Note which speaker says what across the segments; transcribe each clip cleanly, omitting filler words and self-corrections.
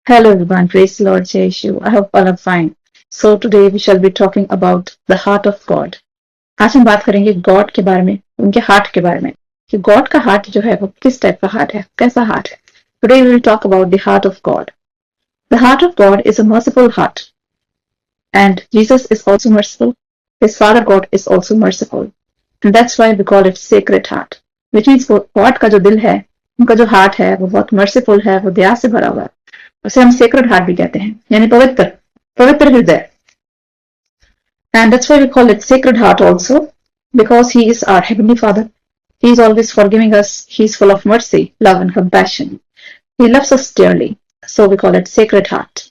Speaker 1: Hello everyone, praise the Lord Jeshu. I hope all are fine. So today we shall be talking about the heart of God. आज हम बात करेंगे God के बारे में, उनके हार्ट के बारे में कि गॉड का हार्ट जो है वो किस टाइप का हार्ट है, कैसा हार्ट है. Today we will talk about the heart of God. The heart of God is a merciful heart, and Jesus is also merciful. His Father God is also merciful, and that's why we call it sacred heart. Which means वो God का जो दिल है, उनका जो heart है वो बहुत merciful है, वो दया से भरा हुआ है. उसे हम सेक्रेड हार्ट भी कहते हैं, यानी पवित्र पवित्र हृदय. And that's why we call it sacred heart also, because he is our heavenly father. He is always forgiving us. He is full of mercy, love and compassion. He loves us dearly, so we call it sacred heart.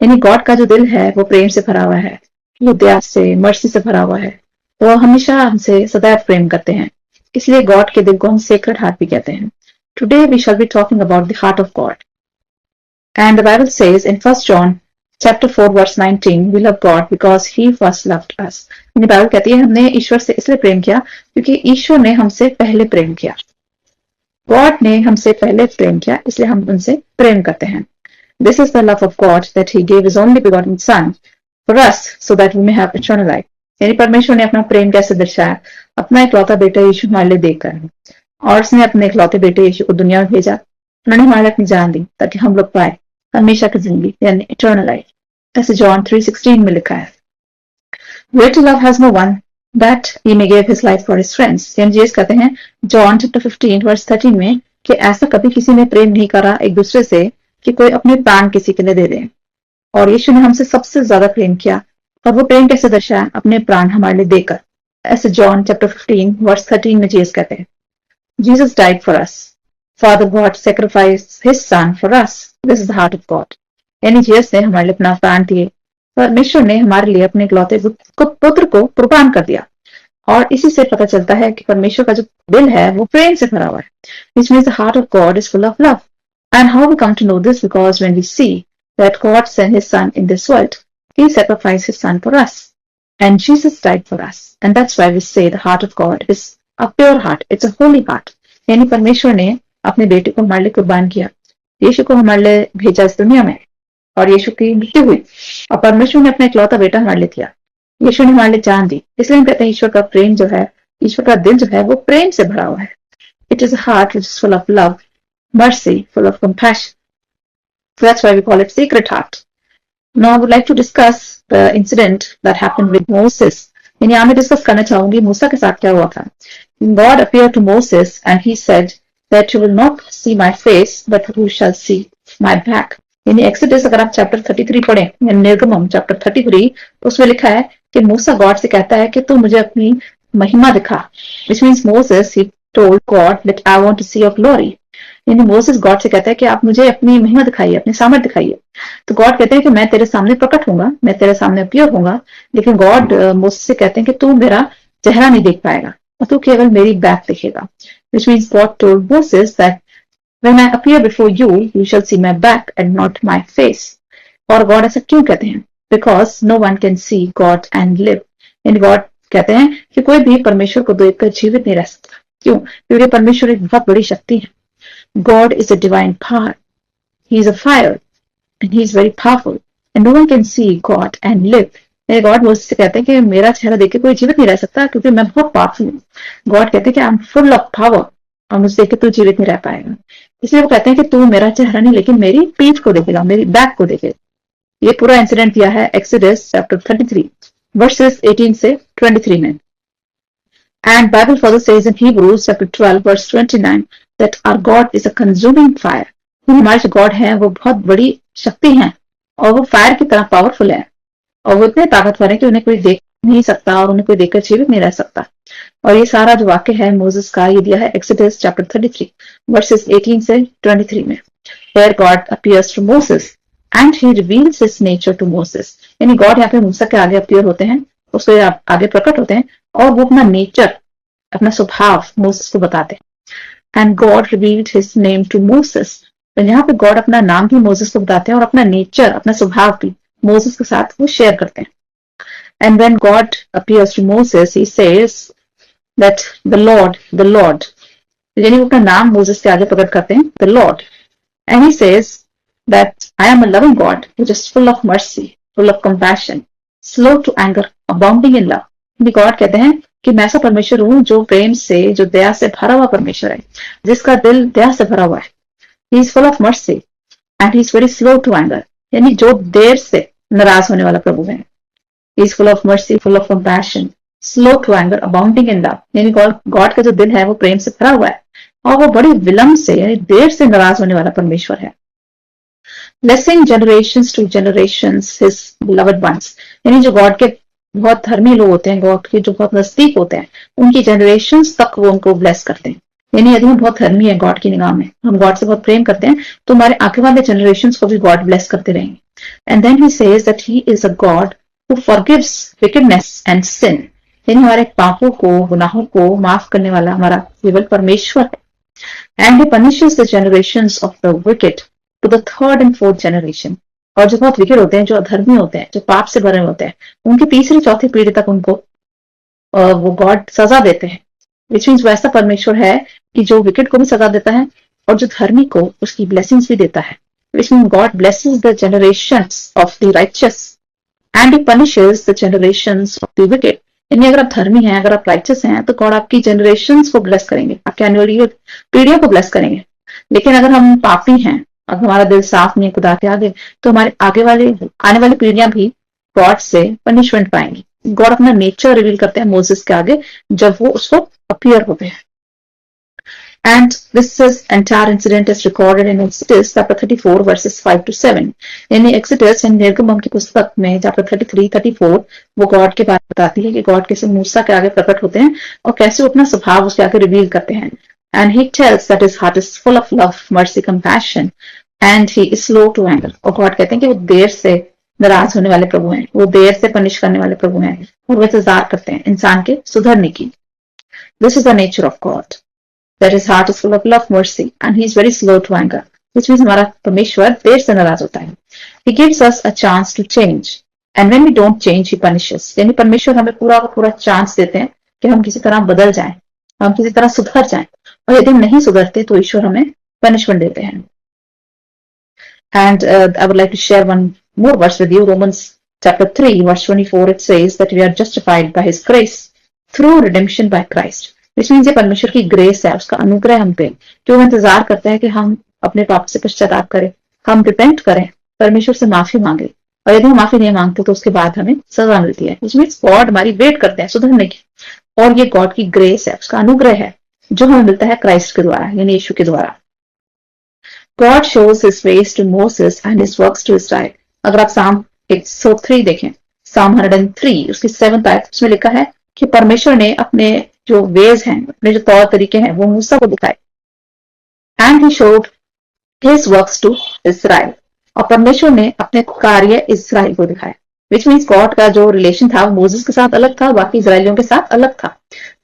Speaker 1: यानी God का जो दिल है वो प्रेम से भरा हुआ है, वो दया से, मर्सी से भरा हुआ है. वो हमेशा हमसे सदैव प्रेम करते हैं, इसलिए गॉड के दिल को हम सेक्रेड हार्ट भी कहते हैं. Today we shall be talking about the heart of God. And the Bible says in 1 John chapter 4 verse 19, we love God because he first loved us. यानी बाइबल कहती है हमने ईश्वर से इसलिए प्रेम किया क्योंकि ईश्वर ने हमसे पहले प्रेम किया. गॉड ने हमसे पहले प्रेम किया, इसलिए हम उनसे प्रेम करते हैं. This is the love of God that he gave his only begotten son for us so that we may have eternal life. यानी परमेश्वर ने अपना प्रेम कैसे दर्शाया, अपना इकलौता बेटा यीशु हमारे लिए देकर, और उसने अपने इकलौते बेटे यीशु को दुनिया में भेजा. उन्होंने हमारे अपनी जान दी ताकि हम लोग पाए हमेशा की जिंदगी, यानी इटर्नल लाइफ. ऐसे जॉन 3:16 में लिखा है. Greater love has no one that he may give his life for his friends. Jesus कहते हैं जॉन चैप्टर 15 वर्स 13 में कि ऐसा कभी किसी ने प्रेम नहीं करा एक दूसरे से कि कोई अपने प्राण किसी के लिए दे दे. और यीशु ने हमसे सबसे ज्यादा प्रेम किया, और वो प्रेम कैसे दर्शाया, अपने प्राण हमारे लिए देकर. ऐसे जॉन चैप्टर 15 वर्स 13 में जीसस कहते हैं Jesus died for us. Father God sacrificed his son for us. This is the heart of God. यानी जीसस ने हमारे लिए अपना प्राण दिए, परमेश्वर ने हमारे लिए अपने इकलौते पुत्र को कुर्बान कर दिया. और इसी से पता चलता है कि परमेश्वर का जो दिल है वो प्रेम से भरा हुआ है. Which means the heart of God is full of love. And how we come to know this? Because when we see that God sent his son in this world, he sacrificed his son for us. And Jesus died for us. And that's why we say the heart of God is a pure heart. It's a holy heart. यानी परमेश्वर ने अपने बेटे को हमारे लिए कुर्बान किया, यीशु को हमारे लिए भेजा इस दुनिया में, और यीशु की मृत्यु हुई, और परमेश्वर ने अपना इकलौता बेटा हमारे लिए दिया. यीशु ने हमारे लिए जान दी, इसलिए हम कहते हैं ईश्वर का प्रेम जो है, ईश्वर का दिल जो है वो प्रेम से भरा हुआ है. It is a heart which is full of love, mercy, full of compassion. So that's why we call it sacred heart. Now I would like to discuss the incident that happened with Moses. यानी यहाँ मैं discuss करना चाहूंगी मूसा के साथ क्या हुआ था. God appeared to Moses and he said that you will not see my face but you shall see my back. यानी एक्सोडस अगर आप चैप्टर 33 पढ़ें, निर्गमम चैप्टर 33, तो उसमें लिखा है कि मूसा गॉड से कहता है कि तू मुझे अपनी महिमा दिखा. Which means Moses he told God that I want to see your glory. यानी मोसेस गॉड से कहता है कि आप मुझे अपनी महिमा दिखाइए, अपनी सामर्थ दिखाइए. तो गॉड कहते हैं कि मैं तेरे सामने प्रकट होऊंगा, मैं तेरे सामने अपीयर होऊंगा, लेकिन गॉड मोसेस से कहते हैं कि तू मेरा चेहरा नहीं देख पाएगा और तू केवल मेरी बैक देखेगा. Which means God told Moses that when I appear before you, you shall see my back and not my face. और गॉड ऐसा क्यों कहते हैं? Because no one can see God and live. यानी गॉड कहते हैं कि कोई भी परमेश्वर को देखकर जीवित नहीं रह सकता. क्यों? क्योंकि परमेश्वर एक बहुत बड़ी शक्ति है. God is a divine power. He is a fire and he is very powerful and no one can see God and live. God Moses से कहते हैं कि मेरा चेहरा देख के कोई जीवित नहीं रह सकता क्योंकि मैं बहुत पावरफुल हूँ. गॉड कहते हैं कि I M full of power और मुझे देख के तू जीवित नहीं रह पाएगा. इसलिए वो कहते हैं कि तू मेरा चेहरा नहीं लेकिन मेरी पीठ को देखेगा, मेरी बैक को देखेगा. ये पूरा इंसिडेंट दिया है एक्सोडस चैप्टर 33 वर्सेस 18 से 23 में. And Bible further says in Hebrews chapter 12 verse 29 that our God is a consuming fire. हमारे जो गॉड है वो बहुत बड़ी शक्ति है और वो फायर की तरह पावरफुल है और वो इतने ताकतवर है कि उन्हें कोई देख नहीं सकता और उन्हें कोई देखकर जीवित नहीं रह सकता. और ये सारा जो वाक्य है मोसेस का, ये दिया है एक्सोडस चैप्टर 33 वर्सेस 18 से 23 में. Where God appears to Moses and he reveals his nature to Moses. यानी गॉड यहाँ पे मूसा के आगे अपीयर होते हैं, उसके आगे प्रकट होते हैं और वो अपना नेचर, अपना स्वभाव मोसेस को बताते हैं. And God revealed his name to Moses. तो यहाँ पे गॉड अपना नाम भी मोसेस को बताते हैं और अपना नेचर, अपना स्वभाव भी मोसेस के साथ वो शेयर करते हैं. And when God appears to Moses, he says that the Lord, यानी वो अपना नाम मोसेस के आगे प्रकट करते हैं, the Lord. And he says that I am a loving God which is full of mercy, full of compassion, slow to anger, abounding in love. God कहते हैं कि मैं ऐसा परमेश्वर हूं जो प्रेम से, जो दया से भरा हुआ परमेश्वर है, जिसका दिल दया से भरा हुआ है. He is full of mercy and he is very slow to anger, यानी जो देर से नाराज होने वाला प्रभु है. He is full of mercy, full of compassion, slow to anger, abounding in love, यानी गॉड का जो दिल है वो प्रेम से भरा हुआ है और वो बड़ी विलंब से यानी देर से नाराज होने वाला परमेश्वर है. Blessing generations to generations his beloved ones, यानी जो गॉड के बहुत धर्मी लोग होते हैं, गॉड के जो बहुत नजदीक होते हैं, उनकी जनरेशंस तक वो उनको ब्लेस करते हैं. यानी यदि हम बहुत धर्मी है गॉड की निगाह में, हम गॉड से बहुत प्रेम करते हैं, तो हमारे आगे वाले जनरेशंस को भी गॉड ब्लेस करते रहेंगे. And then he says that he is a God who forgives wickedness and sin, यानी हमारे पापों को, गुनाहों को माफ करने वाला हमारा केवल परमेश्वर है. And he punishes the generations of the wicked to the third and fourth generation, और जो बहुत विकेड होते हैं, जो अधर्मी होते हैं, जो पाप से भरे होते हैं, उनकी तीसरी चौथी पीढ़ी तक उनको वो गॉड सजा देते हैं. विच मीन्स वो ऐसा परमेश्वर है कि जो विकेड को भी सजा देता है और जो धर्मी को उसकी ब्लेसिंग्स भी देता है. Which mean God blesses the generations of the righteous and he punishes the generations of the wicked. यानी अगर आप धर्मी हैं, अगर आप राइचस हैं, तो गॉड आपकी जनरेशंस को ब्लेस करेंगे, आपके आने वाली पीढ़ियों को ब्लेस करेंगे. लेकिन अगर हम पापी हैं, अगर हमारा दिल साफ नहीं है खुदा के आगे, तो हमारे आगे वाले आने वाली पीढ़ियां भी गॉड से पनिशमेंट पाएंगी. गॉड अपना नेचर रिवील करते हैं मोसेस के आगे जब वो उसको अपीयर होते हैं. And this is entire incident is recorded in exodus chapter 34 versus 5 to 7. यानी एक्सोडस यानी निर्गमन की पुस्तक में चैप्टर 33, 34 वो गॉड के बारे में बताती है कि गॉड कैसे मूसा के आगे प्रकट होते हैं और कैसे वो अपना स्वभाव उसके आगे रिवील करते हैं. And he tells that his heart is full of love, mercy, compassion, and he is slow to anger. और गॉड कहते हैं कि वो देर से नाराज होने वाले प्रभु हैं, वो देर से पनिश करने वाले प्रभु हैं और वो इंतजार करते हैं इंसान के सुधरने की. This is the nature of God, that his heart is full of love, mercy, and he is very slow to anger. Which means हमारा परमेश्वर देर से नाराज होता है. He gives us a chance to change, and when we don't change, he punishes. यानी परमेश्वर हमें पूरा का पूरा चांस देते हैं कि हम किसी तरह बदल जाएं, हम किसी तरह सुधर जाएं, और यदि हम नहीं सुधरते तो ईश्वर हमें पनिशमेंट देते हैं. And I would like to share one more verse with you. Romans chapter 3 verse 24 it says that we are justified by his grace through redemption by Christ. Which means ये परमेश्वर की ग्रेस है, उसका अनुग्रह हम पे, जो इंतजार करता है कि हम अपने पाप से पश्चाताप करें, हम रिपेंट करें, परमेश्वर से माफी मांगे, और यदि हम माफी नहीं मांगते तो उसके बाद हमें सजा मिलती है. विच मीन्स गॉड हमारी वेट करते हैं सुधरने की, और ये गॉड की ग्रेस है, उसका अनुग्रह है जो हमें मिलता है क्राइस्ट के द्वारा, यानी यीशु के द्वारा. God shows his ways to Moses and his works to Israel. अगर आप साम 103 देखें, साम 103 उसकी 7th आयत, उसमें लिखा है कि परमेश्वर ने अपने जो वेज हैं, अपने जो तौर तरीके हैं, वो मूसा को दिखाए. And he showed his works to Israel, और परमेश्वर ने अपने कार्य इस्राएल को दिखाए. विच मीन्स गॉड का जो रिलेशन था वो मोसेस के साथ अलग था, बाकी इजराइलियों के साथ अलग था.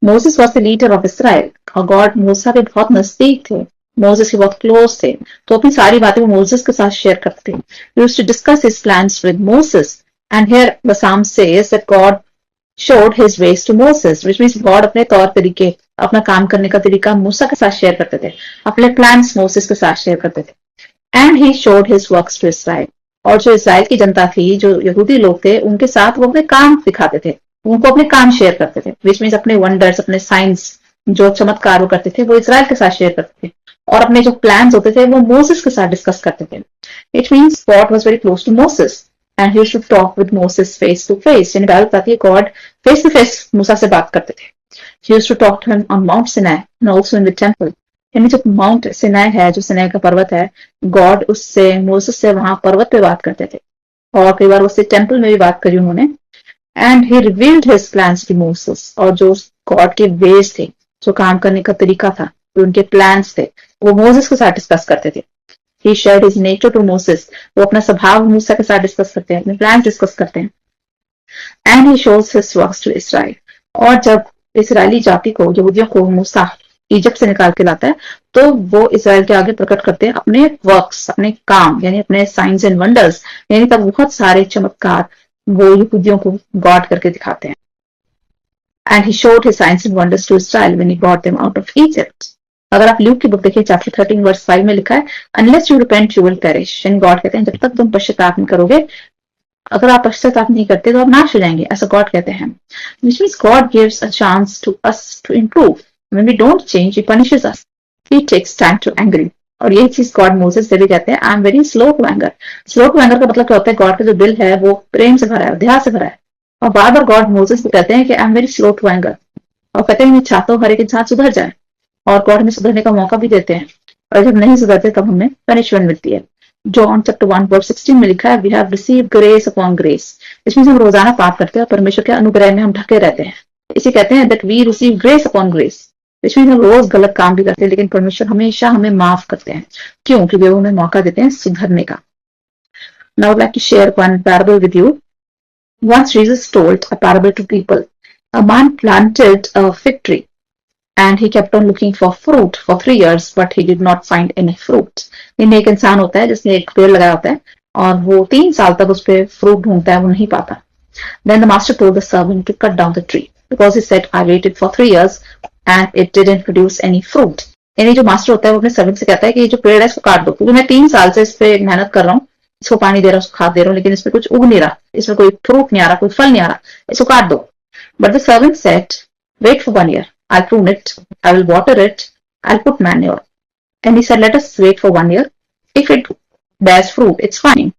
Speaker 1: Moses was the leader of Israel और गॉड मूसा के बहुत नजदीक थे, मोसेस के बहुत क्लोज थे, तो अपनी सारी बातें वो मोसेस के साथ शेयर करते थे. He used to discuss his plans with Moses, and here the psalm says that God showed his ways to Moses, which means God अपने तौर तरीके, अपना काम करने का तरीका मूसा के साथ शेयर करते थे, अपने प्लान्स मोसेस के साथ शेयर करते थे. And he showed his works to Israel, और जो इसराइल की जनता थी, जो यहूदी लोग थे, उनके साथ वो अपने काम दिखाते थे, उनको अपने काम शेयर करते थे. विच मीन्स अपने वंडर्स, अपने साइंस, जो चमत्कार वो करते थे, वो इसराइल के साथ शेयर करते थे, और अपने जो प्लान्स होते थे वो मोसेस के साथ डिस्कस करते थे. It means God was very close to Moses and he should talk with Moses face to face. यानी बाइबल बताती है God face to face Musa से बात करते थे. He used to talk to him on Mount Sinai and also in the temple. यानी जो Mount Sinai है, जो सिनाई का पर्वत है, गॉड उससे, मोसेस से वहां पर्वत पे बात करते थे, और कई बार उससे टेंपल में भी बात करी उन्होंने. And he revealed his plans to Moses, और जो गॉड के वेज थे, जो काम करने का तरीका था, जो उनके प्लान्स थे, वो मोसेस के साथ डिस्कस करते थे. He shared his nature to Moses, वो अपना स्वभाव मूसा के साथ डिस्कस करते हैं, अपने प्लान डिस्कस करते हैं. And he shows his works to Israel, और जब इसराइली जाति को, यहूदियों को मूसा इजिप्ट से निकाल के लाता है, तो वो इसराइल के आगे प्रकट करते हैं अपने वर्क्स, अपने काम, यानी अपने साइंस एंड वंडर्स, यानी तब बहुत सारे चमत्कार वो यहूदियों को गॉड करके दिखाते हैं. And he showed his signs and wonders to Israel when he brought them out of Egypt. अगर आप ल्यूक की बुक देखिए चैप्टर 13 वर्स 5 में लिखा है, unless you repent you will perish. यानी गॉड कहते हैं जब तक तुम पश्चाताप नहीं करोगे, अगर आप पश्चाताप नहीं करते तो आप नाश हो जाएंगे, ऐसा गॉड कहते हैं। Which means God gives a chance to us to improve. When we don't change he punishes us, he takes time to angry. और यही चीज गॉड मोसेस से भी कहते हैं, I am very slow to anger. Slow to anger का मतलब क्या होता है, गॉड का जो दिल है वो प्रेम से भरा है, ध्यान से भरा है। और बार बार गॉड मोसेस को कहते हैं कि I am very slow to anger, और कहते हैं मैं चाहता हूँ हर एक इंसान सुधर जाए, और गॉड हमें सुधरने का मौका भी देते हैं, और जब नहीं सुधरते तब हमें पनिशमेंट मिलती है। जॉन चैप्टर 1 वर्स 16 में लिखा है, we have received grace upon grace. इसमें हम रोजाना पाप करते हैं और परमेश्वर के अनुग्रह में हम ढके रहते हैं। इसे कहते हैं that we receive grace upon grace. इसमें हम रोज गलत काम भी करते हैं, लेकिन परमेश्वर हमेशा हमें माफ करते हैं। क्यों? क्योंकि वो हमें मौका देते हैं सुधरने का। Now I'd like to share one parable with you. Once Jesus told a parable to people. A man planted a fig tree and he kept on looking for fruit for 3 years, but he did not find any fruit. इन एक इंसान होता है जिसने एक पेड़ लगाया होता है और वो 3 साल तक उस पर फ्रूट ढूंढता है, वो नहीं पाता। Then the master told the servant to cut down the tree because he said, I waited for 3 years and it didn't produce any fruit. यानी जो मास्टर होता है वो अपने सर्वेंट से कहता है कि ये जो पेड़ है इसको काट दो, क्योंकि मैं 3 साल से इस पे मेहनत कर रहा हूँ, इसको पानी दे रहा हूँ, उसको खाद दे रहा हूँ, लेकिन इसमें कुछ उग नहीं रहा, इसमें कोई फ्रूट नहीं आ रहा, कोई फल नहीं आ रहा, इसको काट दो। But the servant said, wait for 1 year, I'll prune it, I will water it, I'll put manure. And he said, let us wait for 1 year. If it bears fruit, it's fine.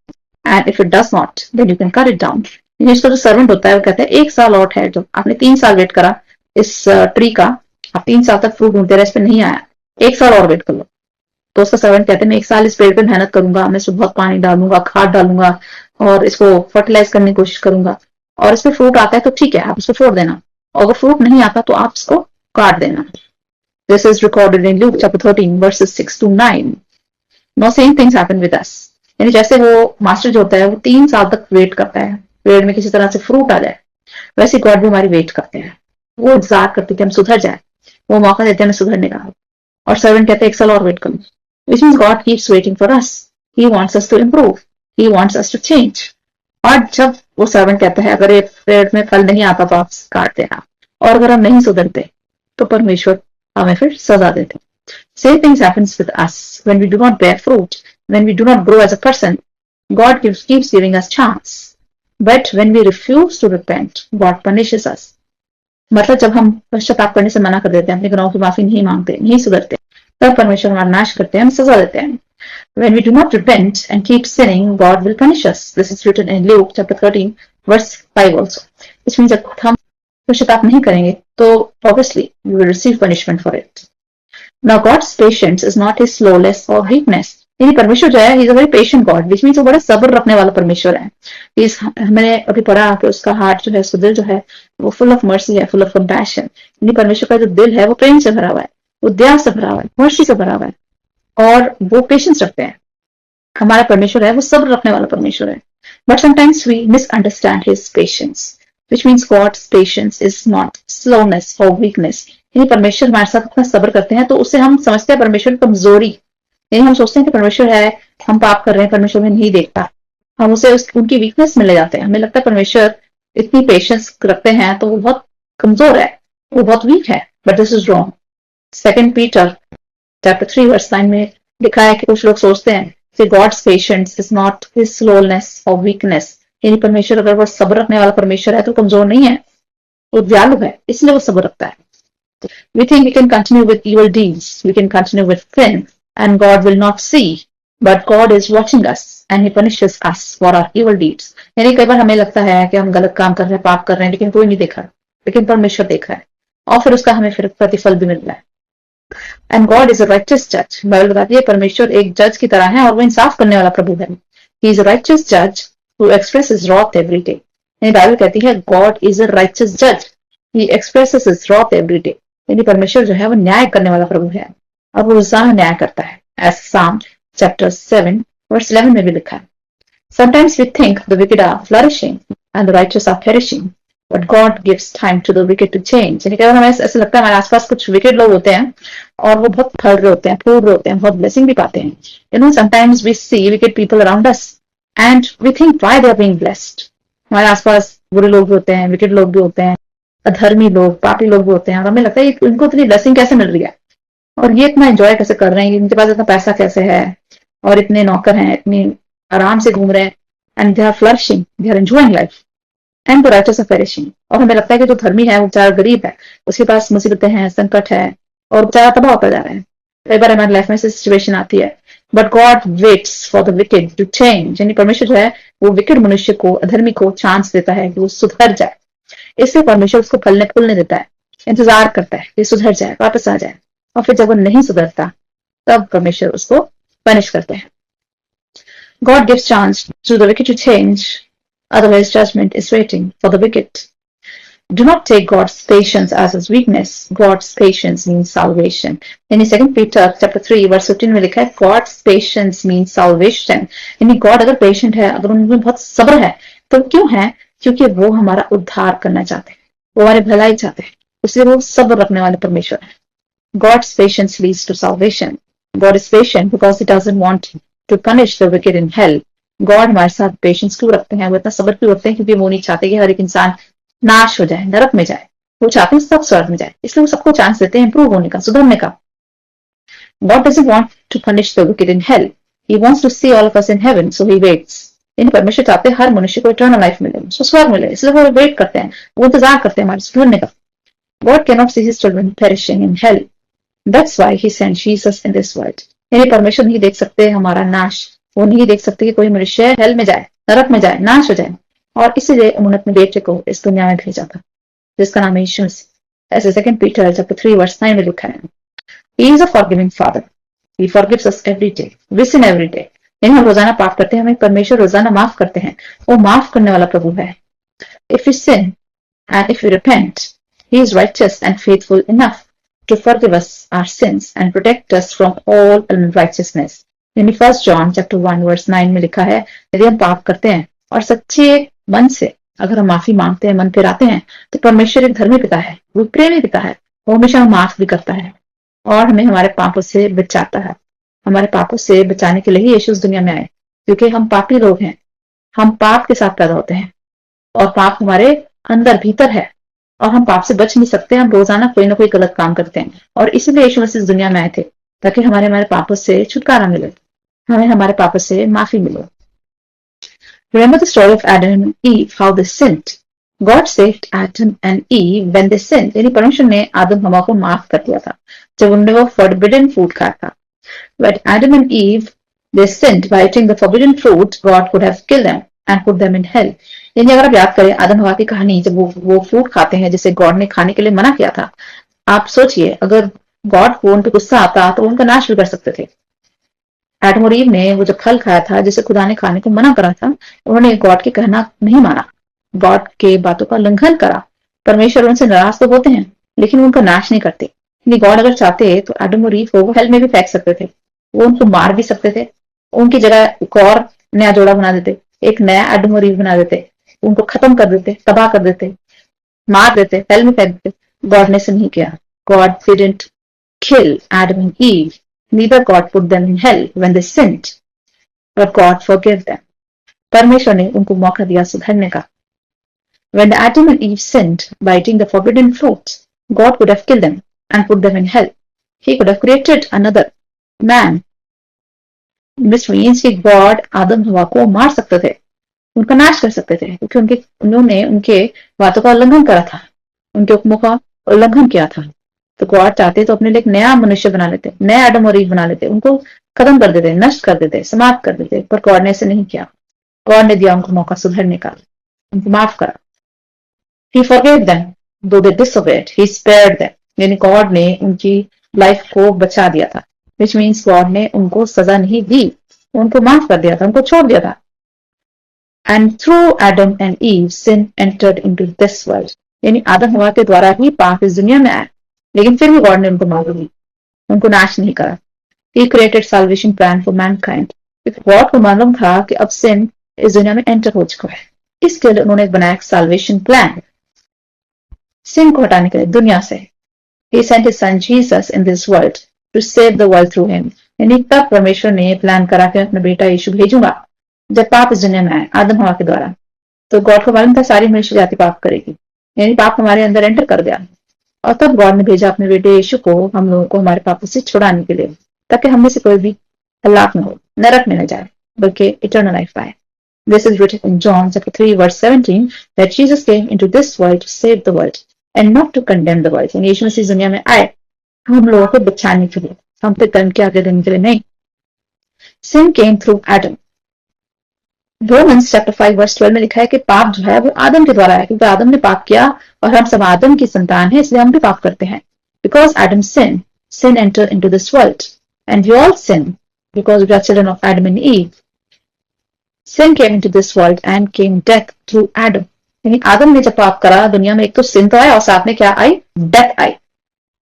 Speaker 1: And if it does not, then you can cut it down. इसका जो servant होता है वो कहता है 1 साल और है, जो आपने 3 साल वेट करा इस ट्री का, आप 3 साल तक फ्रूट ढूंढते रहे, इस पे नहीं आया, 1 साल और वेट कर लो। तो उसका सर्वेंट कहते हैं मैं 1 साल इस पेड़ पे मेहनत करूंगा, मैं इसमें बहुत पानी डालूंगा, खाद डालूंगा और इसको फर्टिलाइज करने की कोशिश करूंगा, और इसमें फ्रूट आता है तो ठीक है, आप इसको छोड़ देना, और अगर फ्रूट नहीं आता तो आप इसको काट देना। This is recorded in Luke chapter 13 verses 6 to 9. Now same things happen with us. यानी जैसे वो मास्टर जो होता है वो 3 साल तक वेट करता है पेड़ में किसी तरह से फ्रूट आ जाए, वैसे गॉड भी हमारी वेट करते हैं, वो इंतजार करते कि हम सुधर जाए, वो मौका देते हैं हमें सुधरने का। और सर्वेंट कहते हैं 1 साल और वेट करो, which means God keeps waiting for us. He wants us to improve. He wants us to change. और जब वो सर्वेंट कहता है अगर ये पेड़ में फल नहीं आता तो आप काट देना, और अगर हम नहीं सुधरते तो परमेश्वर हमें फिर सजा देते। Same things happens with us when we do not bear fruit, when we do not grow as a person. God keeps giving us chance, but when we refuse to repent, God punishes us. मतलब जब हम पश्चाताप करने से मना कर देते हैं, अपने गुनाहों की माफी नहीं मांगते, नहीं सुधरते, तब परमेश्वर हमारा नाश करते हैं, हमें सजा देते हैं। When we do not repent and keep sinning, God will punish us. This is written in Luke chapter 13 verse 5 also. Which means जब हम पश्चाताप नहीं करेंगे तो obviously we will receive punishment for it. Now God's patience is not his slowness or weakness. यानी परमेश्वर जो है he is a very patient God, which means वो बड़ा सब्र रखने वाला परमेश्वर है। मैंने अभी पढ़ा कि उसका हार्ट जो है, उसका दिल जो है वो फुल ऑफ मर्सी है, फुल ऑफ कंपैशन। यानी परमेश्वर का जो दिल है वो प्रेम से भरा हुआ है, वो दया से भरा हुआ है, मर्सी से भरा हुआ है, और वो पेशेंस रखते हैं। हमारा परमेश्वर है वो सब्र रखने वाला परमेश्वर है। But sometimes we misunderstand his patience, which means God's patience is not slowness or weakness. यानी परमेश्वर हमारे साथ इतना सब्र करते हैं तो उससे हम समझते हैं परमेश्वर की कमजोरी। यानी हम सोचते हैं कि परमेश्वर है, हम पाप कर रहे हैं, परमेश्वर में नहीं देखता, हम उसे उनकी वीकनेस में ले जाते हैं। हमें लगता है परमेश्वर इतनी पेशेंस रखते हैं तो वो बहुत कमजोर है, वो बहुत वीक है, but this is wrong. 2 Peter chapter 3 verse 9 में लिखा है कि कुछ लोग सोचते हैं कि God's patience is not his slowness और वीकनेस। यानी परमेश्वर अगर वो सब्र रखने वाला परमेश्वर है तो कमजोर नहीं है, वो दयालु है, इसलिए वो सब्र रखता है। We think we can continue with evil deeds, we can continue with sin, and God will not see, but God is watching us and he punishes us for our evil deeds. यानी कई बार हमें लगता है कि हम गलत काम कर रहे हैं, पाप कर रहे हैं, लेकिन कोई नहीं देखा, लेकिन परमेश्वर देखा है, और फिर उसका हमें फिर प्रतिफल भी मिल रहा है। And God is a righteous judge. Bible बताती है परमेश्वर एक जज की तरह है और वो इंसाफ करने वाला प्रभु है। He is a righteous judge who expresses wrath every day. यानी बाइबल कहती है God is a righteous judge. He expresses his wrath every day. यानी परमेश्वर जो है वो न्याय करने वाला प्रभु है और वो रोजाना न्याय करता है। As Psalm chapter 7 verse 11 में भी लिखा है। Sometimes we think the wicked are flourishing and the righteous are perishing, but God gives time to the wicked to change. यानी कई बार हमें ऐसा लगता है हमारे आसपास कुछ विकेट लोग होते हैं और वो बहुत फल रहे होते हैं, फूल रहे होते हैं, बहुत ब्लेसिंग भी पाते हैं। You know, sometimes we see wicked people around us and we think why they are being blessed. हमारे आसपास बुरे लोग भी होते हैं, विकेट लोग भी होते हैं, अधर्मी लोग, पापी लोग भी होते हैं, और हमें लगता है इनको इतनी ब्लेसिंग कैसे मिल रही है। और ये इतना एंजॉय कैसे कर रहे हैं, इनके पास इतना पैसा कैसे है, और इतने नौकर हैं, इतनी आराम से घूम रहे हैं, and they are flourishing, they are enjoying life, and the righteous are perishing. और हमें लगता है कि जो धर्मी है वो बेचारा गरीब है, उसके पास मुसीबतें हैं, संकट है, और बेचारा तबाह होता जा रहा है। कई बार हमारी लाइफ में ऐसी सिचुएशन आती है, but God waits for the wicked to change, यानी परमेश्वर जो है वो विकेड मनुष्य को, अधर्मी को चांस देता है कि वो सुधर जाए। इसलिए परमेश्वर उसको फलने फूलने देता है, इंतजार करता है कि सुधर जाए, वापस आ जाए। और फिर जब वो नहीं सुधरता तब परमेश्वर उसको पनिश करते हैं। God gives chance to the wicked to change, otherwise judgment is waiting for the wicked. Do not take God's patience as his weakness. God's patience means salvation. In 2 Peter chapter 3 verse 15 में लिखा है God's patience means salvation. यानी God अगर patient है, अगर उनमें बहुत सब्र है, तो क्यों है? क्योंकि वो हमारा उद्धार करना चाहते हैं, वो हमारी भलाई चाहते हैं, इसलिए वो सब्र रखने वाले परमेश्वर है। God's patience leads to salvation. God is patient because he doesn't want to punish the wicked in hell. God हमारे साथ पेशेंस क्यों रखते हैं, वो इतना सब्र क्यों रखते हैं? क्योंकि वो नहीं चाहते कि हर एक इंसान नाश हो जाए, नरक में जाए। वो चाहते हैं सब स्वर्ग में जाए, इसलिए वो सबको चांस देते हैं इंप्रूव होने का, सुधरने का। God doesn't want to punish the wicked in hell. He wants to see all of us in heaven, so he waits. यानी परमेश्वर चाहते हैं हर मनुष्य को इटर्नल लाइफ मिले, उसको स्वर्ग मिले, इसलिए वो वेट करते हैं, वो इंतजार करते हैं हमारे सुधरने का। God cannot see his children perishing in hell. That's why he sent Jesus in this world. यानी परमेश्वर नहीं देख सकते हमारा नाश, वो नहीं देख सकते कि कोई मनुष्य हेल में जाए, नरक में जाए, नाश हो जाए, और इसीलिए उन्होंने अपने बेटे को इस दुनिया में भेजा था, जिसका नाम है यीशु मसीह। ऐसे 2 Peter chapter 3 verse 9 में लिखा है, He is a forgiving Father. He forgives us every day. We sin every day. यानी हम रोजाना पाप करते हैं, हमें परमेश्वर रोजाना माफ करते हैं, वो माफ करने वाला प्रभु है। If we sin and if we repent, He is righteous and faithful enough to forgive us our sins and protect us from all unrighteousness. यानी 1 John chapter 1 verse 9 में लिखा है, यदि हम पाप करते हैं और सच्चे मन से अगर हम माफी मांगते हैं, मन फिराते हैं, तो परमेश्वर एक धर्मी पिता है, वो प्रेमी पिता है, वो हमेशा माफ भी करता है और हमें हमारे पापों से बचाता है। हमारे पापों से बचाने के लिए ही यीशु इस दुनिया में आए, क्योंकि हम पापी लोग हैं, हम पाप के साथ पैदा होते हैं और पाप हमारे अंदर भीतर है और हम पाप से बच नहीं सकते। हम रोजाना कोई ना कोई गलत काम करते हैं और इसीलिए यीशु मसीह इस दुनिया में आए थे, ताकि हमारे पापों से छुटकारा मिले, हमें हमारे पापों से माफी मिले। Remember the story of Adam and Eve, how they sinned. God saved Adam and Eve when they sinned. यानी परमेश्वर ने आदम हवा को माफ कर दिया था जब उन्होंने वो forbidden food खाया था। When Adam and Eve they sinned by eating the forbidden fruit, God could have killed them and put them in hell. यानी अगर आप याद करें आदम हवा की कहानी, जब वो फ्रूट खाते हैं जिसे गॉड ने खाने के लिए मना किया था, आप सोचिए अगर गॉड को उन पर गुस्सा आता तो उनका नाश भी कर सकते थे। एडम और ईव ने वो जो फल खाया था जिसे खुदा ने खाने को मना करा था, उन्होंने गॉड के कहना नहीं माना, गॉड के बातों का उल्लंघन करा। परमेश्वर उनसे नाराज तो होते हैं लेकिन उनका नाश नहीं करते। गॉड अगर चाहते तो एडम और ईव को वो हेल में भी फेंक सकते थे, वो उनको मार भी सकते थे, उनकी जगह एक और नया जोड़ा बना देते, एक नया एडम और ईव बना देते, उनको खत्म कर देते, तबाह कर देते, मार देते, हेल में फेंक देते। गॉड ने ऐसा नहीं किया। God didn't kill Adam and Eve. Neither God put them in hell when they sinned, but God forgave them. परमेश्वर ने उनको मौका दिया सुधरने का। When Adam and Eve sinned by eating the forbidden fruit, God could have killed them and put them in hell. He could have created another man. Which means कि God आदम हवा को मार सकते थे, उनका नाश कर सकते थे, क्योंकि उन्होंने उनके बातों का उल्लंघन करा था, उनके हुक्मों का उल्लंघन किया था। तो गॉड चाहते तो अपने लिए एक नया मनुष्य बना लेते, नया एडम और ईव बना लेते, उनको खत्म कर देते, नष्ट कर देते, समाप्त कर देते, पर गॉड ने ऐसे नहीं किया। गॉड ने दिया उनको मौका सुधरने का, उनको माफ करा। He forgave them though they disobeyed. He spared them. यानी गॉड ने उनकी लाइफ को बचा दिया था, which means गॉड ने उनको सजा नहीं दी, उनको माफ कर दिया था, उनको छोड़ दिया था। And through Adam and Eve, sin entered into this world. यानी आदम हवा के द्वारा ही पाप इस दुनिया में आया, लेकिन फिर भी गॉड ने उनको माफ दी, उनको नाश नहीं करा। He created salvation plan for mankind. God को मालूम था कि अब sin इस दुनिया में एंटर हो चुका है, इसके लिए उन्होंने बनाया salvation plan, sin को हटाने के लिए दुनिया से। He sent his son Jesus in this world to save the world through him. यानी तब परमेश्वर ने प्लान करा कि अपना बेटा यीशु भेजूंगा जब पाप इस दुनिया में आए आदम हवा के द्वारा। तो गॉड को मालूम था सारी मनुष्य जाति पाप करेगी, यानी पाप हमारे अंदर एंटर कर गया। और तब गॉड ने भेजा अपने बेटे यीशु को हम लोगों को हमारे पापों से छुड़ाने के लिए, ताकि हम में से कोई भी हलाक न हो, नरक में न जाए, बल्कि इटर्नल लाइफ पाए। This is written in John chapter 3 verse 17 that Jesus came into this world to save the world and not to condemn the world. यीशु मसीह दुनिया में आए हम लोगों को बचाने के लिए, हम पे कर्म के आगे देने के लिए नहीं। Sin came through Adam. Romans chapter 5 verse 12 में लिखा है कि पाप जो है वो आदम के द्वारा है, क्योंकि आदम ने पाप किया और हम सब आदम की संतान है, इसलिए हम भी पाप करते हैं। Because Adam sinned, sin entered into this world, and we all sin because we are children of Adam and Eve. Sin came into this world and came death through Adam. यानी आदम ने जब पाप करा दुनिया में, एक तो sin तो आया और साथ में क्या आई? डेथ आई।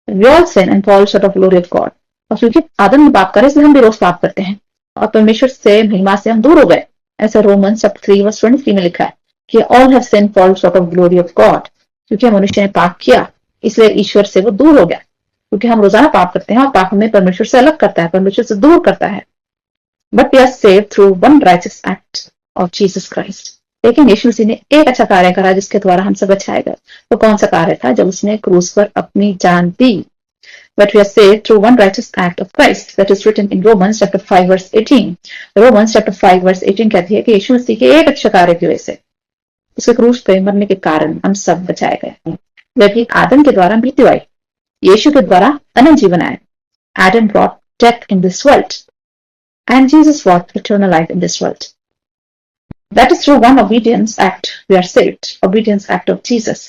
Speaker 1: We all sin and fall short of glory of God. और क्योंकि आदम ने पाप करा इसलिए हम भी रोज पाप करते हैं और परमेश्वर से महिमा से हम दूर हो गए। ऐसा रोमन्स चैप्टर 3 वर्स 23 में लिखा है कि all have sinned, fall short of glory of God. क्योंकि मनुष्य ने पाप किया इसलिए ईश्वर से वो दूर हो गया, क्योंकि हम रोजाना पाप करते हैं और पाप हमें परमेश्वर से अलग करता है, परमेश्वर से दूर करता है। But we are saved through one righteous act of Jesus Christ. लेकिन यीशु मसीह ने एक अच्छा कार्य करा जिसके द्वारा हम सब बचाए गए। तो कौन सा कार्य था? जब उसने क्रूस पर अपनी जान दी। But we are saved through one righteous act of Christ that is written in Romans chapter 5 verse 18. Romans chapter 5 verse 18 कहती है कि यीशु मसीह के एक अच्छे कार्य की वजह से, उसके क्रूस पे मरने के कारण हम सब बचाए गए। जबकि आदम के द्वारा मृत्यु आई, यीशु के द्वारा अनंत जीवन आया। Adam brought death in this world and Jesus brought eternal life in this world. That is through one obedience act we are saved. Obedience act of Jesus.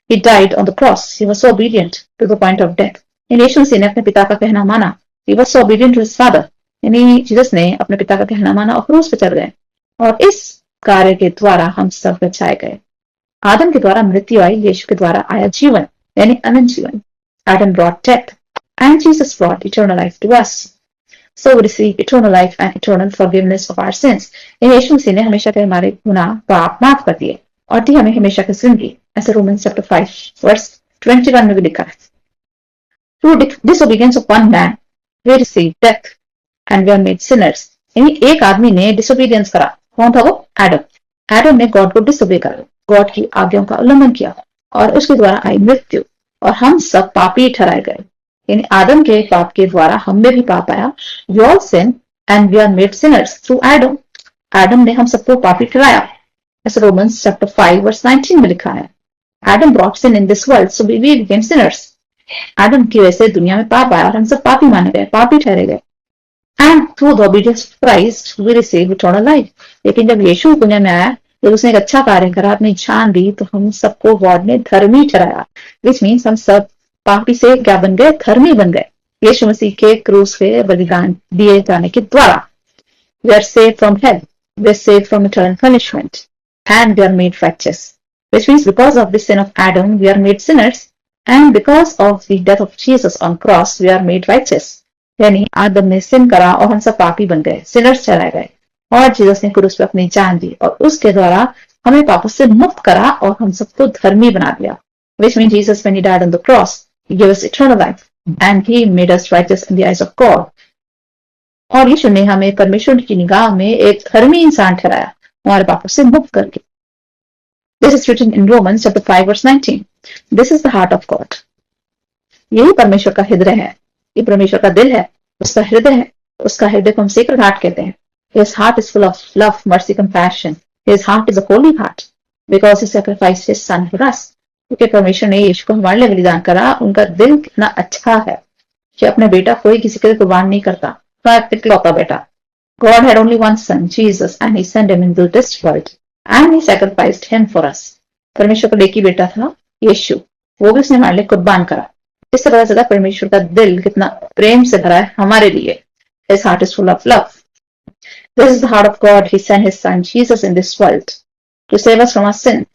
Speaker 1: He died on the cross. He was so obedient to the point of death. यानी यीशु मसीह ने अपने पिता का कहना माना। He was so obedient to his father. यानी Jesus ने अपने पिता का कहना माना और क्रूस पे चढ़ गए, और इस कार्य के द्वारा हम सब बचाए गए। आदम के द्वारा मृत्यु आई, यीशु के द्वारा आया जीवन, यानी अनंत जीवन। Adam brought death and Jesus brought eternal life to us. So we receive eternal life and eternal forgiveness of our sins. यीशु मसीह ने हमेशा के हमारे गुनाह पाप माफ कर दिए और दी हमें हमेशा की जिंदगी। ऐसे रोमन्स चैप्टर 5 वर्स 21 में भी लिखा है। Through disobedience of one man, we receive death and we are made sinners. यानी एक आदमी ने disobedience करा। कौन था वो? एडम। एडम ने गॉड को डिसोबे करा, गॉड की आज्ञाओं का उल्लंघन किया और उसके द्वारा आई मृत्यु और हम सब पापी ठहराए गए। यानी आदम के पाप के द्वारा हम में भी पाप आया। We all sin and we are made sinners through Adam. आदम ने हम सबको पापी ठहराया। ऐसे रोमन्स चैप्टर 5 वर्स 19 में लिखा है। Adam brought sin in this world, so we became sinners. आदम की वजह से दुनिया में पाप आया और हम सब पापी माने गए, पापी ठहरे गए। And through the obedience of Christ we receive eternal life. लेकिन जब यीशु दुनिया में आया, जब उसने एक अच्छा कार्य करा, अपनी जान दी, तो हम सबको गॉड ने धर्मी ठहराया। Which means हम सब पापी से क्या बन गए? धर्मी बन गए। यीशु मसीह के क्रूस पे बलिदान दिए जाने के द्वारा we are saved from hell, we are saved from eternal punishment, and we are made righteous. Which means because of the sin of Adam we are made sinners, and because of the death of Jesus on cross we are made righteous. यानी आदम ने सिन करा और हम सब पापी बन गए, Sinners ठहराए गए, और जीसस ने क्रूस पे अपनी जान दी और उसके द्वारा हमें पापों से मुक्त करा और हम सबको धर्मी बना दिया। Which means Jesus, when he died on the cross, he gave us eternal life and he made us righteous in the eyes of God. और यीशु ने हमें परमेश्वर की निगाह में एक धर्मी इंसान ठहराया, हमारे पापों से मुक्त करके। This is written in Romans chapter 5 verse 19. This is the heart of God. यही परमेश्वर का हृदय है, ये परमेश्वर का दिल है, उसका हृदय है। उसका हृदय को हम सीक्रेट हार्ट कहते हैं। His heart is full of love, mercy, compassion. His heart is a holy heart because he sacrificed his son for us. क्योंकि परमेश्वर ने यीशु को हमारे लिए बलिदान करा। उनका दिल कितना अच्छा है कि अपने बेटा कोई किसी के लिए कुर्बान नहीं करता, इकलौता बेटा। God had only one son, Jesus, and he sent him into this world and he sacrificed him for us. परमेश्वर का एक ही बेटा था यीशु, वो भी उसने हमारे लिए कुर्बान करा। इससे पता चला परमेश्वर का दिल कितना प्रेम से भरा है हमारे लिए। His heart is full of love. This is the heart of God. He sent his son Jesus in this world to save us from our sin.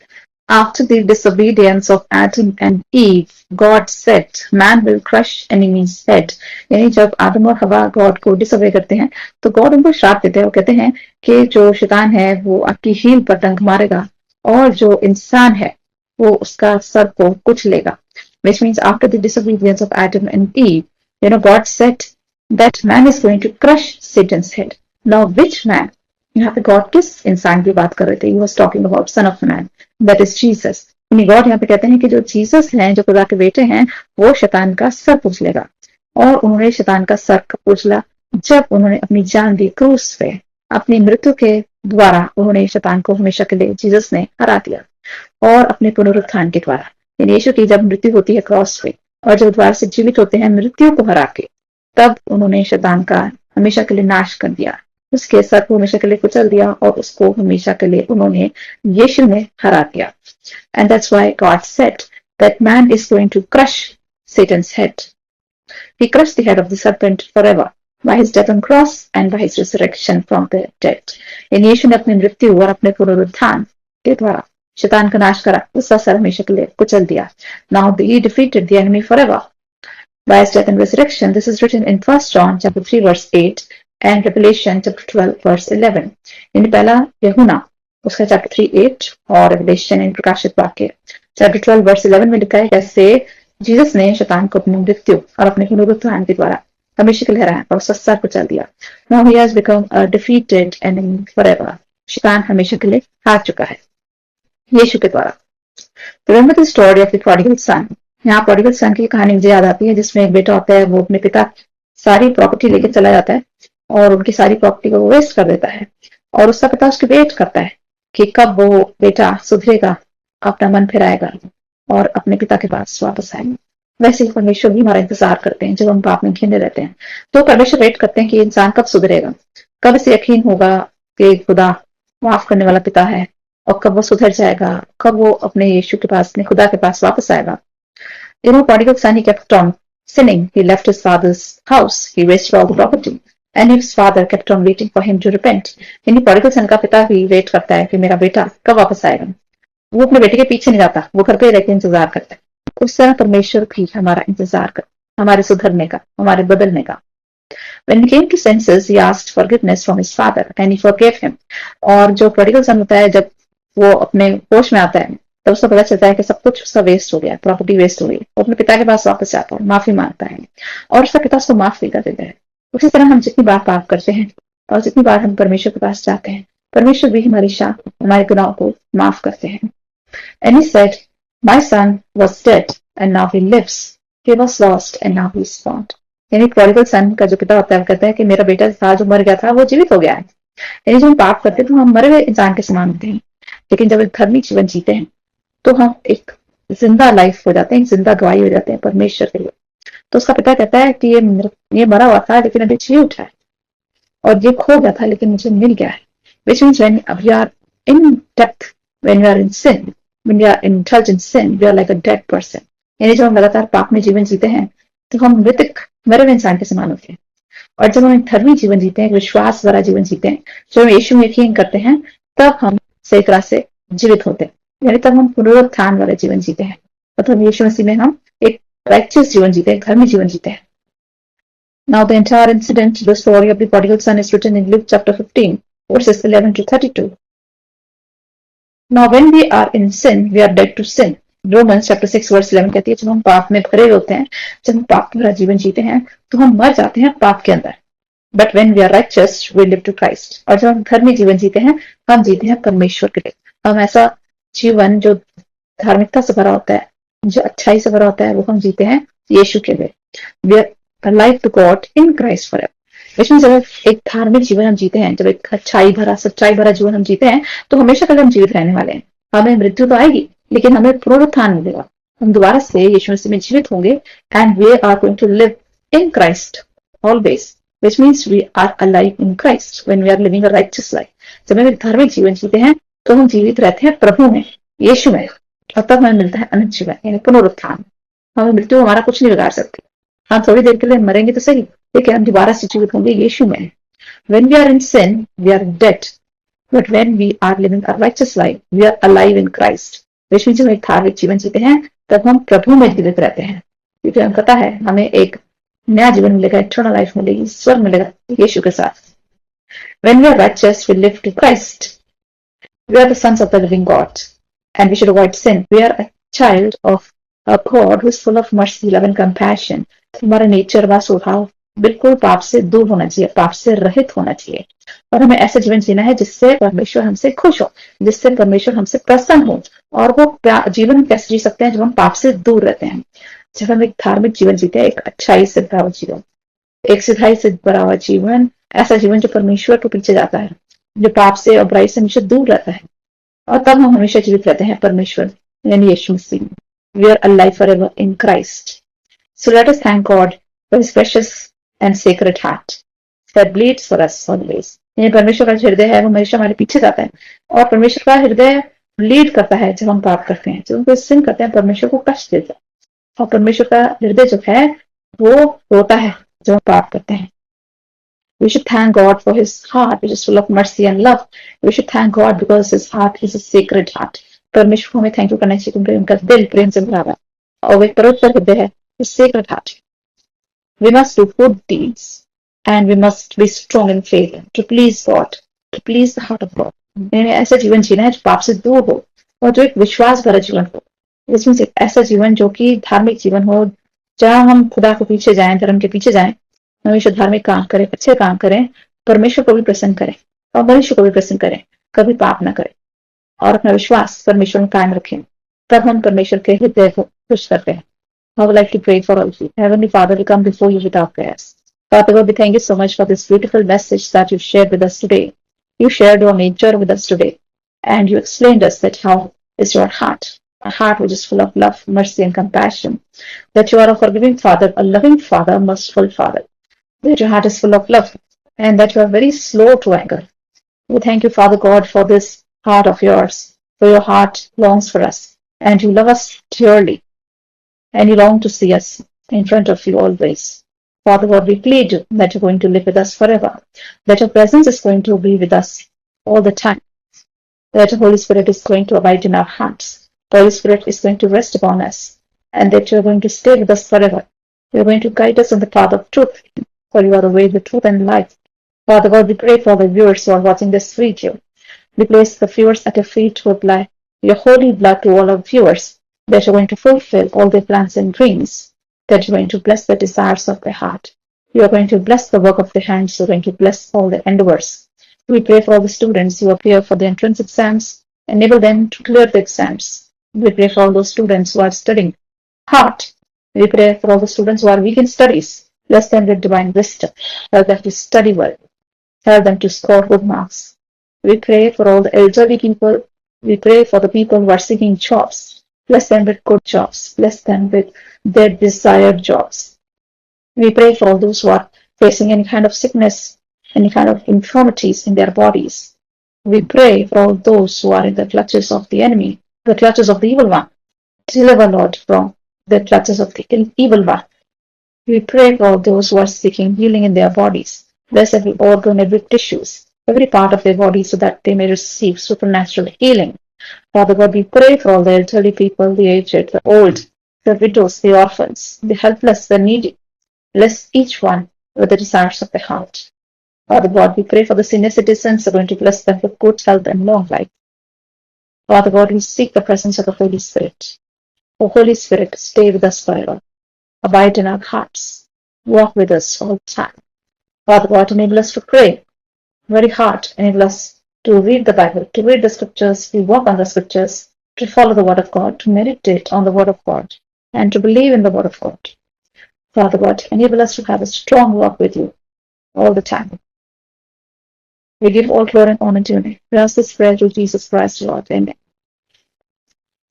Speaker 1: After the disobedience of Adam and Eve, God said, man will crush enemy's head. यानी जब आदम और हवा God को disobey करते हैं तो God उनको श्राप देते हैं। वो कहते हैं कि जो शैतान है वो आपकी हील पर डंक मारेगा और जो इंसान है वो उसका सर को कुचलेगा। Which means after the disobedience of Adam and Eve, God said that man is going to crush Satan's head. Now which man? यहाँ पे गॉड किस इंसान की बात कर रहे थे? He was talking about Son of Man, that is Jesus. God यहाँ पे कहते हैं कि जो जीसस हैं, जो खुदा के बेटे हैं, वो शैतान का सर पूछ लेगा। और उन्होंने शैतान का सर कब पूछला? जब उन्होंने अपनी जान दी क्रूस पे। अपनी मृत्यु के द्वारा उन्होंने शैतान को हमेशा के लिए जीसस ने हरा दिया। और अपने पुनरुत्थान के द्वारा, यानी यीशु की जब मृत्यु होती है क्रॉस पे, और जब द्वार से जीवित होते हैं मृत्यु को हरा के, तब उन्होंने शैतान का हमेशा के लिए नाश कर दिया, उसके सर को हमेशा के लिए कुचल दिया, और उसको हमेशा के लिए उन्होंने यीशु में हरा दिया। And that's why God said that man is going to crush Satan's head. He crushed the head of the serpent forever by his death on cross and by his resurrection from the dead. इन यीशु ने अपनी मृत्यु और अपने पुनरुत्थान के द्वारा शैतान का नाश करा, उसका सर हमेशा के लिए कुचल दिया। Now he defeated the enemy forever by his death and resurrection. This is written in 1 John chapter 3 verse 8 and Revelation chapter 12 verse 11. इन पहला यूहन्ना उसका चैप्टर 3:8 और रेवलेशन इन प्रकाशित वाक्य चैप्टर 12 वर्स 11 में लिखा है कैसे जीसस ने शैतान को अपनी मृत्यु और अपने पुनरुत्थान के द्वारा हमेशा के लिए हराया और उसका सर कुचल दिया। Now he has become a defeated enemy forever. शैतान हमेशा के लिए हार चुका है यीशु के द्वारा। Remember the story of the prodigal son. यहाँ प्रोडिगल सन की कहानी मुझे याद आती है, जिसमें एक बेटा होता है, वो अपने पिता सारी प्रॉपर्टी लेके चला जाता है और उनकी सारी प्रॉपर्टी को वेस्ट कर देता है, और उसका पिता उसकी वेट करता है कि कब वो बेटा सुधरेगा, अपना मन फिराएगा और अपने पिता के पास वापस आएगा। वैसे ही परमेश्वर भी हमारा इंतजार करते हैं। जब हम पाप में घिरने रहते हैं तो परमेश्वर वेट करते हैं कि इंसान कब सुधरेगा, कब इसे यकीन होगा कि खुदा माफ करने वाला पिता है, और कब वो सुधर जाएगा, कब वो अपने यीशु के पास, अपने खुदा के पास वापस आएगा। You know, prodigal son, he kept on sinning. He left his father's house. He wasted all the property. And his father kept on waiting for him to repent. यानी prodigal son का पिता भी वेट करता है कि मेरा बेटा कब वापस आएगा। वो अपने बेटे के पीछे नहीं जाता, वो घर पे रहकर इंतजार करता है। उस तरह परमेश्वर भी हमारा इंतजार करता, हमारे सुधरने का, हमारे बदलने का। When he came to senses, he asked forgiveness from his father and he forgave him. और जो prodigal son होता है, जब वो अपने होश में आता है, तब उसको पता चलता है कि सब कुछ उसका वेस्ट हो गया, प्रॉपर्टी वेस्ट हो गई। वो अपने पिता के पास वापस जाता है, माफी मांगता है, और उसका पिता उसको माफ भी कर देता है। उसी तरह हम जितनी बार पाप करते हैं और जितनी बार हम परमेश्वर के पास जाते हैं, परमेश्वर भी हमारे गुनाहों को माफ करते हैं। And he said, my son was dead and now he lives. He was lost and now he is found. यानी prodigal son का जो पिता होता है, वो कहता है कि मेरा बेटा था जो मर गया था, वो जीवित हो गया है। यानी जब हम पाप करते हैं तो हम मरे हुए इंसान के समान होते हैं, लेकिन जब एक धर्मी जीवन जीते हैं तो हम एक जिंदा लाइफ हो जाते हैं, एक जिंदा गवाही हो जाते हैं परमेश्वर के लिए। तो उसका पिता कहता है कि ये मरा हुआ था लेकिन अभी जी उठा है, और ये खो गया था लेकिन मुझे मिल गया है। Which means when we are in depth, when we are in sin, when we are indulged in sin, we are like a dead person. यानी जब हम लगातार पाप में जीवन जीते हैं तो हम मृतक, मरे हुए इंसान के समान होते हैं। और जब हम एक धर्मी जीवन जीते हैं, विश्वास वाला जीवन जीते हैं, जब हम यीशु में यकीन करते हैं, तब हम सही तरह से जीवित होते हैं। यानी तब हम पुनरुत्थान वाले जीवन जीते हैं, मतलब यीशु मसीह में हम एक राइचियस जीवन जीते हैं, धर्मी जीवन जीते हैं। Now the entire incident, the story of the prodigal son is written in Luke chapter 15, verses 11 to 32. Now when we are in sin, we are dead to sin. Romans chapter 6 verse 11 कहती है, जब हम पाप में भरे होते हैं, जब हम पाप भरा जीवन जीते हैं, तो हम मर जाते हैं पाप के अंदर। But when we are righteous, we live to Christ. और जब हम धर्मी जीवन जीते हैं, हम जीते हैं परमेश्वर के लिए। हम ऐसा जीवन जो धार्मिकता से भरा होता है, जो अच्छाई से भरा होता है, वो हम जीते हैं यीशु के लिए। We are alive to God in Christ forever. इसमें जब एक धार्मिक जीवन हम जीते हैं, जब एक अच्छाई भरा, सच्चाई भरा जीवन हम जीते हैं, तो हमेशा के लिए हम जीवित रहने वाले हैं। हमें मृत्यु तो आएगी, लेकिन हमें पुनरुत्थान मिलेगा। हम दोबारा से यीशु मसीह में जीवित होंगे, and we are going to live in Christ always, which means we are alive in Christ when we are living a righteous life. जब हम एक धार्मिक जीवन जीते हैं तो हम जीवित रहते हैं प्रभु में, यीशु में, और तब हमें मिलता है अनंत जीवन, यानी पुनरुत्थान। हमें मृत्यु हमारा कुछ नहीं बिगाड़ सकती। हम थोड़ी देर के लिए मरेंगे तो सही, लेकिन हम दोबारा से जीवित होंगे यीशु में। When we are in sin, we are dead, but when we are living a righteous life, we are alive in Christ. which means जब हम एक धार्मिक जीवन जीते हैं, तब हम प्रभु में जीवित रहते हैं, क्योंकि हमें पता है हमें एक नया जीवन मिलेगा, इटर्नल लाइफ मिलेगी, स्वर्ग मिलेगा यीशु के साथ। When we are righteous, we live to Christ. We are the sons of the living God, and we should avoid sin. We are a child of a God who is full of mercy, love and compassion. हमारा nature, हमारा स्वभाव बिल्कुल पाप से दूर होना चाहिए, पाप से रहित होना चाहिए, और हमें ऐसा जीवन जीना है जिससे परमेश्वर हमसे खुश हो, जिससे परमेश्वर हमसे प्रसन्न हो। और वो जीवन कैसे जी सकते हैं जब हम पाप से दूर रहते हैं, जब हम एक धार्मिक जीवन जीते हैं, एक अच्छाई से भरा हुआ जीवन, एक सिधाई से भरा हुआ जीवन, ऐसा जीवन जो परमेश्वर को पीछे जाता है, जो पाप से और बुराई से हमेशा दूर रहता है, और तब हम हमेशा जीवित रहते हैं परमेश्वर यानी यीशु मसीह। We are alive forever in Christ. So let us thank God for His precious and sacred heart that bleeds for us always. ये परमेश्वर का हृदय है, वो हमेशा हमारे पीछे जाता है, और परमेश्वर का हृदय लीड करता है जब हम पाप करते हैं, जब हम कोई सिन करते हैं, परमेश्वर को कष्ट देता है, और परमेश्वर का हृदय जो है वो रोता है जब हम पाप करते हैं। We should thank God for His heart, which is full of mercy and love. We should thank God because His heart is a sacred heart. परमेश्वर को हमें थैंक यू करना चाहिए क्योंकि उनका दिल प्रेम से भरा हुआ है, और वो एक पवित्र हृदय है, sacred heart. We must do good deeds and we must be strong in faith to please God, to please the heart of God. हमें ऐसा जीवन जीना है जो पाप से दूर हो और जो एक विश्वास भरा जीवन हो, इसमें से ऐसा जीवन जो कि धार्मिक जीवन हो, जहां हम खुदा के पीछे जाएं, धर्म के पीछे जाएं, हमेशा धार्मिक काम करें, अच्छे काम करें, परमेश्वर को भी प्रसन्न करें और मनुष्य को भी प्रसन्न करें, कभी पाप ना करें, और अपना विश्वास परमेश्वर में कायम रखें। तब हम परमेश्वर के हृदय को खुश करते हैं। I would like to pray for all of you. Heavenly Father, we come before you with our prayers. Father God, we thank you so much for this beautiful message that you shared with us today. You shared your nature with us today, and you explained us that how is your heart, a heart which is full of love, mercy, and compassion. That you are a forgiving Father, a loving Father, a merciful Father. That your heart is full of love, and that you are very slow to anger. We thank you, Father God, for this heart of yours, for your heart longs for us, and you love us dearly, and you long to see us in front of you always. Father God, we plead that you're going to live with us forever, that your presence is going to be with us all the time, that the Holy Spirit is going to abide in our hearts, the Holy Spirit is going to rest upon us, and that you're going to stay with us forever. You're going to guide us on the path of truth, for you are the way, the truth, and life. Father God, we pray for the viewers who are watching this video. We place the viewers at your feet to apply your holy blood to all our viewers, that you're going to fulfill all their plans and dreams, that you're going to bless the desires of their heart. You are going to bless the work of their hands. You're going to bless all their endeavors. We pray for all the students who appear for the entrance exams. Enable them to clear the exams. We pray for all those students who are studying hard. We pray for all the students who are weak in studies. Bless them with divine wisdom. Help them to study well. Help them to score good marks. We pray for all the elderly people. We pray for the people who are seeking jobs. Bless them with good jobs. Bless them with their desired jobs. We pray for all those who are facing any kind of sickness, any kind of infirmities in their bodies. We pray for all those who are in the clutches of the enemy, the clutches of the evil one. Deliver, Lord, from the clutches of the evil one. We pray for all those who are seeking healing in their bodies. Bless every organ, every tissues, every part of their body so that they may receive supernatural healing. Father God, we pray for all the elderly people, the aged, the old, the widows, the orphans, the helpless, the needy. Bless each one with the desires of the heart. Father God, we pray for the senior citizens. We're going to bless them with good health and long life. Father God, we seek the presence of the Holy Spirit. O Holy Spirit, stay with us forever. Abide in our hearts. Walk with us all the time. Father God, enable us to pray very hard. Enable us to read the Bible, to read the scriptures, to walk on the scriptures, to follow the word of God, to meditate on the word of God, and to believe in the word of God. Father God, enable us to have a strong walk with you all the time. We give all glory and honor to your name. We ask this prayer through Jesus Christ, Lord. Amen.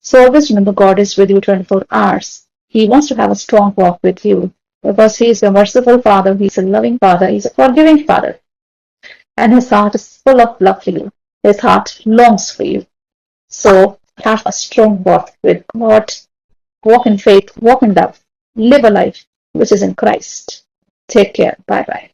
Speaker 1: So always remember, God is with you 24 hours. He wants to have a strong walk with you because He is a merciful Father. He is a loving Father. He is a forgiving Father. And His heart is full of love for you. His heart longs for you. So have a strong walk with God. Walk in faith, walk in love, live a life which is in Christ. Take care. Bye bye.